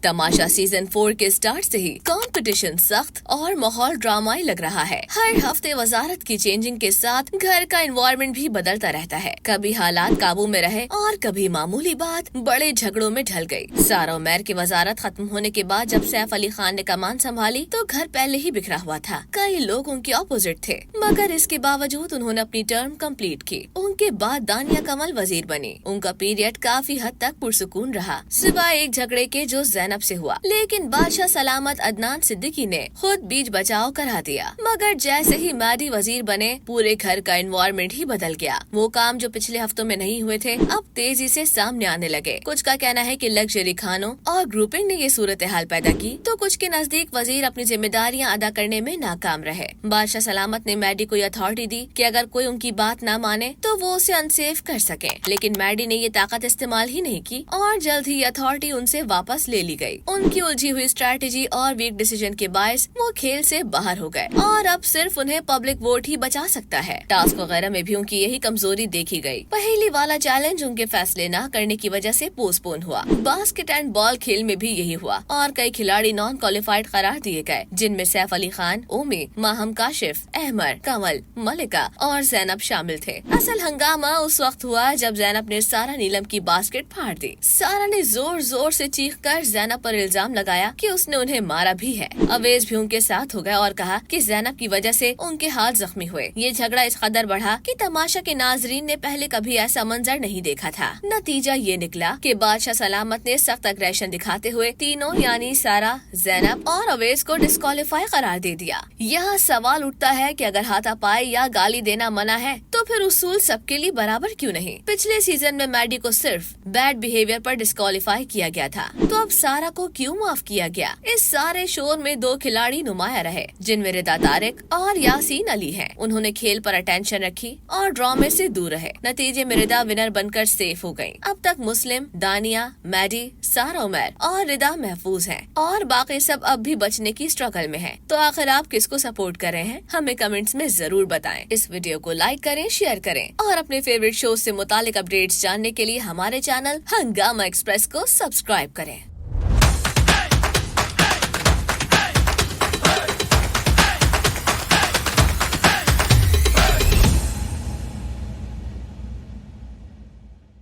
तमाशा season 4 के start से ही competition सख्त और माहौल ड्रामाई लग रहा है। हर हफ्ते वजारत की चेंजिंग के साथ घर का एनवायरनमेंट भी बदलता रहता है। कभी हालात काबू में रहे और कभी मामूली बात बड़े झगड़ों में ढल गई। सारा उमर की वजारत खत्म होने के बाद जब सैफ अली खान ने कमान संभाली तो घर पहले ही बिखरा हुआ था। कई लोग उनके ऑपोजिट थे, मगर इसके बावजूद उन्होंने अपनी टर्म कंप्लीट की। उनके बाद दानिया कमल वजीर बनी। उनका पीरियड काफी हद तक पुरसुकून रहा, सिवाय एक झगड़े के जो ज़ैनब से हुआ। लेकिन बादशाह सलामत अदनान सिद्दीकी ने खुद बीच बचाव करा दिया। मगर जैसे ही मैडी वजीर बने, पूरे घर का एनवायरनमेंट ही बदल गया। वो काम जो पिछले हफ्तों में नहीं हुए थे अब तेजी से सामने आने लगे। कुछ का कहना है कि लग्जरी खानों और ग्रुपिंग ने ये सूरत हाल पैदा की, तो कुछ के नजदीक वजीर अपनी जिम्मेदारियां अदा करने में नाकाम रहे। बादशाह सलामत ने मैडी को अथॉरिटी दी कि अगर कोई उनकी बात न माने तो वो उसे अनसेफ कर सके। लेकिन मैडी ने ये ताकत इस्तेमाल ही नहीं की और जल्द ही अथॉरिटी उनसे वापस ले ली गई। उनकी उलझी हुई स्ट्रैटेजी और वीक डिसीजन के बायस वो खेल से बाहर हो गए और अब सिर्फ उन्हें पब्लिक वोट ही बचा सकता है। टास्क वगैरह में भी उनकी यही कमजोरी देखी गई। पहली वाला चैलेंज उनके फैसले न करने की वजह से पोस्टपोन हुआ। बास्केट एंड बॉल खेल में भी यही हुआ और कई खिलाड़ी नॉन क्वालिफाइड करार दिए गए, जिनमें सैफ अली खान, ओमी, माहम काशिफ, अहमर, कमल, मलिका और ज़ैनब शामिल थे। असल हंगामा उस वक्त हुआ जब ज़ैनब ने सारा नीलम की बास्केट फाड़ दी। सारा ने जोर जोर से चीखकर ज़ैनब पर इल्जाम लगाया कि उसने उन्हें मारा भी है। अवेज भी उनके साथ हो गया और कहा कि ज़ैनब की वजह से उनके हाथ जख्मी हुए। ये झगड़ा इस कदर बढ़ा कि तमाशा के नाजरीन ने पहले कभी ऐसा मंजर नहीं देखा था। नतीजा ये निकला कि बादशाह सलामत ने सख्त अग्रेशन दिखाते हुए तीनों यानी सारा, ज़ैनब और अवेज को डिस्क्वालीफाई करार दे दिया। यहाँ सवाल उठता है कि अगर हाथापाई या गाली देना मना है तो फिर उसूल सबके लिए बराबर क्यों नहीं? पिछले सीजन में मैडी को सिर्फ बैड बिहेवियर पर डिस्क्वालीफाई किया गया था, तो अब सारा को क्यों माफ किया गया? इस सारे शोर में दो खिलाड़ी नुमाया रहे, जिनमें रिदा तारिक और यासीन अली हैं। उन्होंने खेल पर अटेंशन रखी और ड्रामे से दूर रहे। नतीजे में रिदा विनर बनकर सेफ हो गयी। अब तक मुस्लिम, दानिया, मैडी, सारा उमर और रिदा महफूज हैं और बाकी सब अब भी बचने की स्ट्रगल में हैं। तो आखिर आप किसको सपोर्ट कर रहे हैं? हमें कमेंट्स में जरूर बताएं। इस वीडियो को लाइक करें, शेयर करें और अपने फेवरेट शो से मुतालिक अपडेट्स जानने के लिए हमारे चैनल हंगामा एक्सप्रेस को सब्सक्राइब करें।